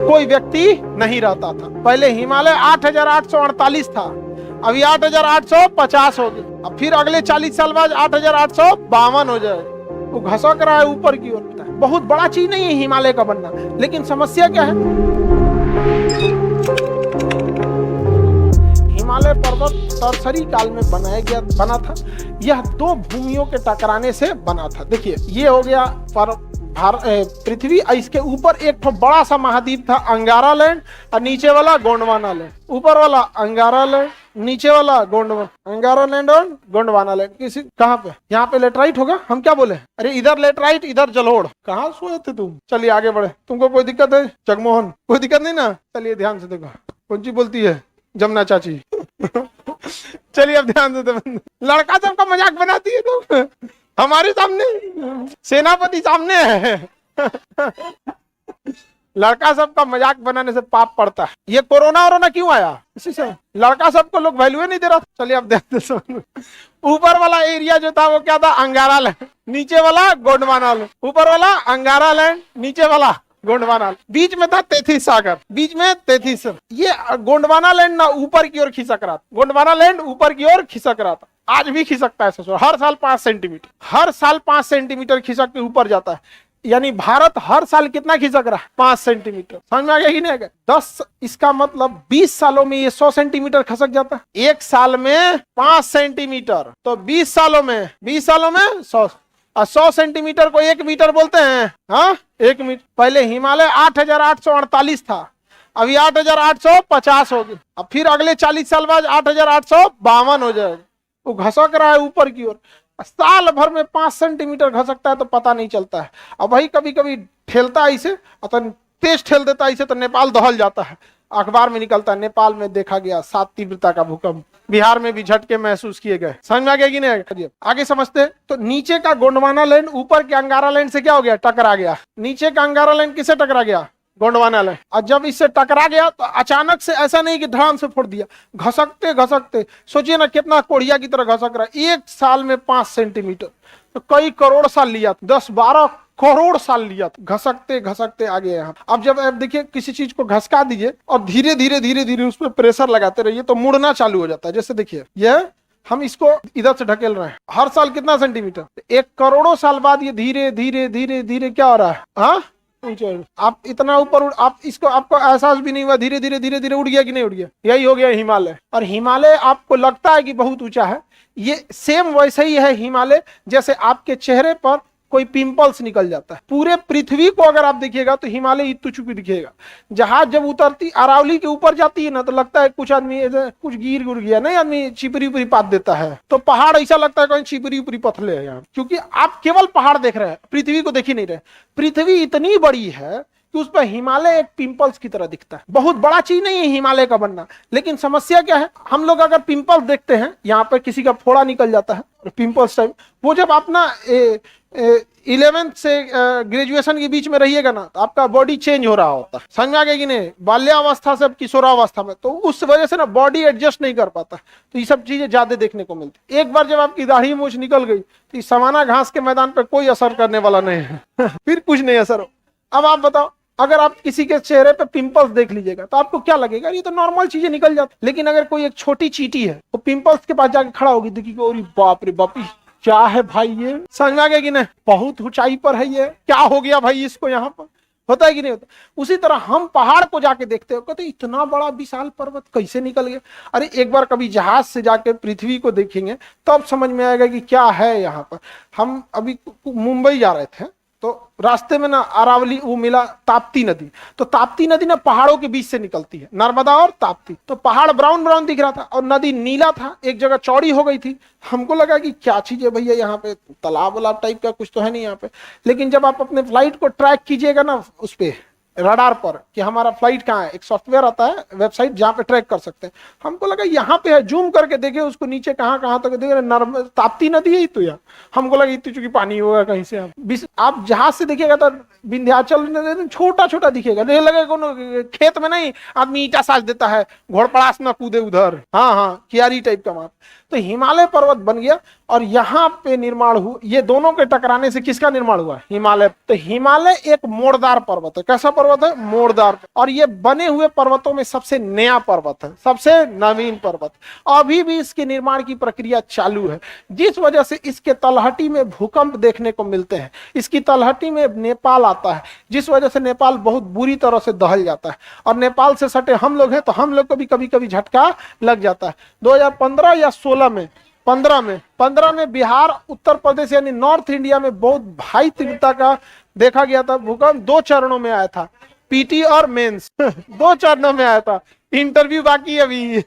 कोई व्यक्ति नहीं रहता था। पहले हिमालय 8,848 था, अभी 8,850 हो गया। अब फिर अगले 40 साल बाद 8,852 हो जाएगा। वो घसक रहा है ऊपर की ओर। बहुत बड़ा चीज नहीं है हिमालय का बनना, लेकिन समस्या क्या है, हिमालय पर्वत टर्सरी काल में बना था। यह दो भूमियों के टकराने से बना था। देखिए, ये हो गया पृथ्वी, इसके ऊपर एक तो बड़ा सा महाद्वीप था अंगारा लैंड, और नीचे वाला गोंडवाना लैंड। ऊपर वाला अंगारा लैंड, नीचे वाला अंगारा लैंड और गोंडवाना लैंड। किसी कहाँ पे, यहाँ पे लेटराइट होगा। हम क्या बोले, अरे इधर लेटराइट इधर जलोढ़। कहाँ सोए थे तुम? चलिए आगे बढ़े। तुमको कोई दिक्कत है जगमोहन? कोई दिक्कत नहीं ना? चलिए ध्यान से देखो, कौन सी बोलती है जमुना चाची। चलिए अब ध्यान से, लड़का सबका मजाक बनाती है तुम। हमारे सामने सेनापति सामने है। लड़का सबका मजाक बनाने से पाप पड़ता है। ये कोरोना क्यों आया? इसी से लड़का सबको लोग वैल्यू नहीं दे रहा। चलिए अब देखते हैं। ऊपर वाला एरिया जो था वो क्या था, अंगारा लैंड, नीचे वाला गोंडवाना लैंड। ऊपर वाला अंगारा लैंड, नीचे वाला गोंडवाना, बीच में था तेथिस सागर, बीच में तेथिस। ये गोंडवाना लैंड ना ऊपर की ओर खिसक रहा था, गोंडवाना लैंड ऊपर की ओर खिसक रहा था। आज भी खिसकता है ससुर, हर साल 5 सेंटीमीटर, हर साल 5 सेंटीमीटर खिसक के ऊपर जाता है। यानी भारत हर साल कितना खिसक रहा है? 5 सेंटीमीटर। समझ में आ गया कि नहीं आ गया? 10, इसका मतलब 20 सालों में ये 100 सेंटीमीटर खसक जाता है। एक साल में 5 सेंटीमीटर, तो 20 सालों में 100, और 100 सेंटीमीटर को 1 मीटर बोलते हैं। हाँ, 1 मीटर। पहले हिमालय 8,848 था, अभी 8,850 हो गया। अब फिर अगले 40 साल बाद 8,852 हो जाएगा। वो घसक रहा है ऊपर की ओर। साल भर में 5 सेंटीमीटर घसकता है तो पता नहीं चलता है। अब वही कभी कभी ठेलता है इसे, तो तेज ठेल देता है इसे, तो नेपाल दहल जाता है। अखबार में निकलता है, नेपाल में देखा गया 7 तीव्रता का भूकंप, बिहार में भी झटके महसूस किए गए। समझ में आ गया कि नहीं? आगे समझते हैं। तो नीचे का गोंडवाना लैंड ऊपर के अंगारा लैंड से क्या हो गया? टकरा गया। नीचे का अंगारा लैंड किससे टकरा गया? गोंडवाना लैंड। और जब इससे टकरा गया तो अचानक से ऐसा नहीं कि धड़ाम से फोड़ दिया, घसकते घसकते, सोचिए ना कितना कोढ़िया की तरह घसक रहा है। 1 साल में 5 सेंटीमीटर, तो कई करोड़ साल लिया, 10-12 करोड़ साल लिया, घसकते घसकते आ गए यहाँ। अब जब आप देखिए किसी चीज को घसका दीजिए और धीरे धीरे उस पर प्रेशर लगाते रहिए तो मुड़ना चालू हो जाता है। जैसे देखिए, यह हम इसको इधर से ढकेल रहे हैं, हर साल कितना सेंटीमीटर? 1 करोड़ों साल बाद ये धीरे धीरे क्या हो रहा है? हाँ, आप इतना ऊपर आप इसको, आपको एहसास भी नहीं हुआ, धीरे धीरे उड़ गया कि नहीं उड़ गया? यही हो गया हिमालय। और हिमालय आपको लगता है कि बहुत ऊंचा है, ये सेम वैसे ही है हिमालय जैसे आपके चेहरे पर कोई पिंपल्स निकल जाता है। पूरे पृथ्वी को अगर आप देखिएगा तो हिमालय इतु चुकी दिखेगा। जहाज जब उतरती अरावली के ऊपर जाती है ना, तो लगता है कुछ आदमी कुछ गिर गया, नहीं आदमी छिपरी उपरी पात देता है, तो पहाड़ ऐसा लगता है कहीं छिपरी उपरी पथले है यहाँ, क्योंकि आप केवल पहाड़ देख रहे हैं, पृथ्वी को देख ही नहीं रहे। पृथ्वी इतनी बड़ी है कि उस पर हिमालय एक पिंपल्स की तरह दिखता है। बहुत बड़ा चीज नहीं है हिमालय का बनना, लेकिन समस्या क्या है, हम लोग अगर पिंपल्स देखते हैं, यहाँ पर किसी का फोड़ा निकल जाता है पिंपल्स टाइप, वो जब अपना 11th से ग्रेजुएशन के बीच में रहिएगा ना, तो आपका बॉडी चेंज हो रहा होता है। समझ में आ गया कि नहीं? बाल्यावस्था से किशोरावस्था में, तो उस वजह से ना बॉडी एडजस्ट नहीं कर पाता, तो ये सब चीजें ज्यादा देखने को मिलती। एक बार जब आपकी दाढ़ी मूछ निकल गई तो सवाना घास के मैदान पर कोई असर करने वाला नहीं है। फिर कुछ नहीं असर हो। अब आप बताओ, अगर आप किसी के चेहरे पे पिंपल्स देख लीजिएगा तो आपको क्या लगेगा? ये तो नॉर्मल चीजें निकल जाती। लेकिन अगर कोई एक छोटी चींटी है वो पिंपल्स के पास जाके खड़ा होगी, देखिए अरे बाप रे बाप, क्या है भाई ये? समझ में आ गया कि नहीं? बहुत ऊंचाई पर है ये, क्या हो गया भाई इसको? यहाँ पर होता है कि नहीं होता? उसी तरह हम पहाड़ को जाके देखते हो, कहते इतना बड़ा विशाल पर्वत कैसे निकल गया? अरे एक बार कभी जहाज से जाके पृथ्वी को देखेंगे तब समझ में आएगा कि क्या है यहाँ पर। हम अभी मुंबई जा रहे थे, तो रास्ते में ना अरावली वो मिला ताप्ती नदी, तो ताप्ती नदी ना पहाड़ों के बीच से निकलती है, नर्मदा और ताप्ती। तो पहाड़ ब्राउन दिख रहा था और नदी नीला था, एक जगह चौड़ी हो गई थी। हमको लगा कि क्या चीज है भैया, यहाँ पे तालाब वलाब टाइप का कुछ तो है नहीं यहाँ पे। लेकिन जब आप अपने फ्लाइट को ट्रैक कीजिएगा ना उस पे रडार पर कि हमारा फ्लाइट कहाँ है, एक सॉफ्टवेयर आता है वेबसाइट जहाँ पे ट्रैक कर सकते हैं। हमको लगा यहाँ पे है, जूम करके देखे उसको नीचे कहाँ तक देखे, ताप्ती नदी है तो यार। हमको लगा इतनी चुकी पानी होगा कहीं से। आप जहाज से देखिएगा तो विंध्याचल छोटा दिखेगा, लगेगा खेत में नहीं आदमी ईटा साज देता है, घोड़पड़ास ना कूदे उधर, हाँ कियारी टाइप का माप। तो हिमालय पर्वत बन गया और यहाँ पे निर्माण हुआ। ये दोनों के टकराने से किसका निर्माण हुआ? हिमालय। तो हिमालय एक मोड़दार पर्वत है। कैसा पर्वत है? मोड़दार। और ये बने हुए पर्वतों में सबसे नया पर्वत है, सबसे नवीन पर्वत। अभी भी इसके निर्माण की प्रक्रिया चालू है, जिस वजह से इसके तलहटी में भूकंप देखने को मिलते हैं। इसकी तलहटी में नेपाल आता है, जिस वजह से नेपाल बहुत बुरी तरह से दहल जाता है। और नेपाल से सटे हम लोग हैं तो हम लोग को भी कभी कभी झटका लग जाता है। 2015 या 16 में 15 में बिहार उत्तर प्रदेश यानी नॉर्थ इंडिया में बहुत भारी तीव्रता का देखा गया था भूकंप। 2 चरणों में आया था, पीटी और मेंस 2 चरणों में आया था। इंटरव्यू बाकी अभी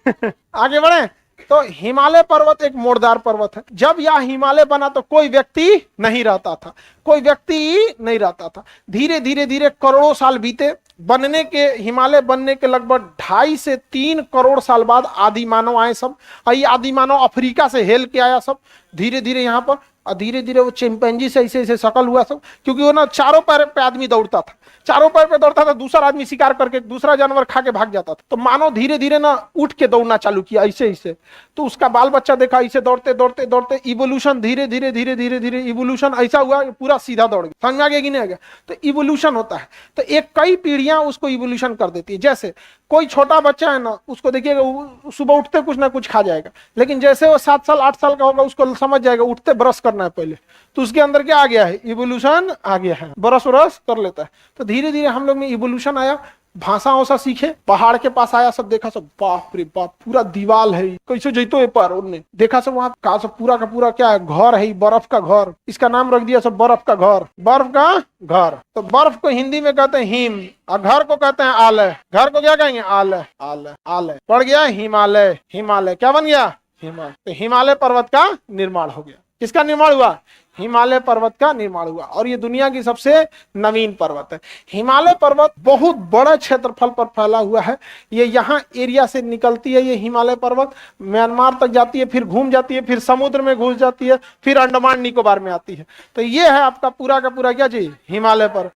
आगे बढ़े। तो हिमालय पर्वत एक मोड़दार पर्वत है। जब यह हिमालय बना तो कोई व्यक्ति नहीं रहता था, कोई व्यक्ति नहीं रहता था। धीरे धीरे धीरे करोड़ों साल बीते। बनने के, हिमालय बनने के लगभग 2.5 से 3 करोड़ साल बाद आदि मानव आए सब। ये आदि मानव अफ्रीका से हेल के आया सब धीरे धीरे यहाँ पर। और धीरे धीरे वो चिंपैंजी से ऐसे ऐसे शकल हुआ सब, क्योंकि वो ना चारों पैर पे आदमी दौड़ता था, चारों पैर पे दौड़ता था। दूसरा आदमी शिकार करके दूसरा जानवर खा के भाग जाता था। तो मानव धीरे धीरे ना उठ के दौड़ना चालू किया ऐसे ऐसे। तो उसका बाल बच्चा देखा ऐसे दौड़ते दौड़ते दौड़ते इवोल्यूशन धीरे धीरे धीरे धीरे धीरे इवोल्यूशन ऐसा हुआ कि पूरा सीधा दौड़ गया। समझ में आ गया कि नहीं आ गया? तो इवोल्यूशन होता है। तो एक कई पीढ़ियां उसको इवोल्यूशन कर देती है। जैसे कोई छोटा बच्चा है ना, उसको देखिएगा सुबह उठते कुछ ना कुछ खा जाएगा, लेकिन जैसे वो 7 साल 8 साल का होगा उसको समझ जाएगा उठते ब्रश करना है पहले। तो उसके अंदर क्या आ गया है? इवोल्यूशन आ गया है, ब्रश व्रश कर लेता है। तो धीरे धीरे हम लोग में इवोल्यूशन आया। भाषा वसा सीखे, पहाड़ के पास आया, सब देखा, सब बाप रे बाप पूरा दीवाल है, कैसे जैतो ये पर उनने देखा सब वहां का सब पूरा का पूरा क्या है? घर है, बर्फ का घर। इसका नाम रख दिया सब बर्फ का घर, बर्फ का घर। तो बर्फ को हिंदी में कहते हैं हिम और घर को कहते हैं आलय। घर को क्या कहेंगे? आलय। आलय आलय पड़ गया हिमालय। हिमालय क्या बन गया? हिमालय। तो हिमालय पर्वत का निर्माण हो गया। किसका निर्माण हुआ? हिमालय पर्वत का निर्माण हुआ। और ये दुनिया की सबसे नवीन पर्वत है। हिमालय पर्वत बहुत बड़ा क्षेत्रफल पर फैला हुआ है। ये यहाँ एरिया से निकलती है, ये हिमालय पर्वत म्यांमार तक जाती है, फिर घूम जाती है, फिर समुद्र में घुस जाती है, फिर अंडमान निकोबार में आती है। तो ये है आपका पूरा का पूरा क्या चीज? हिमालय पर्वत।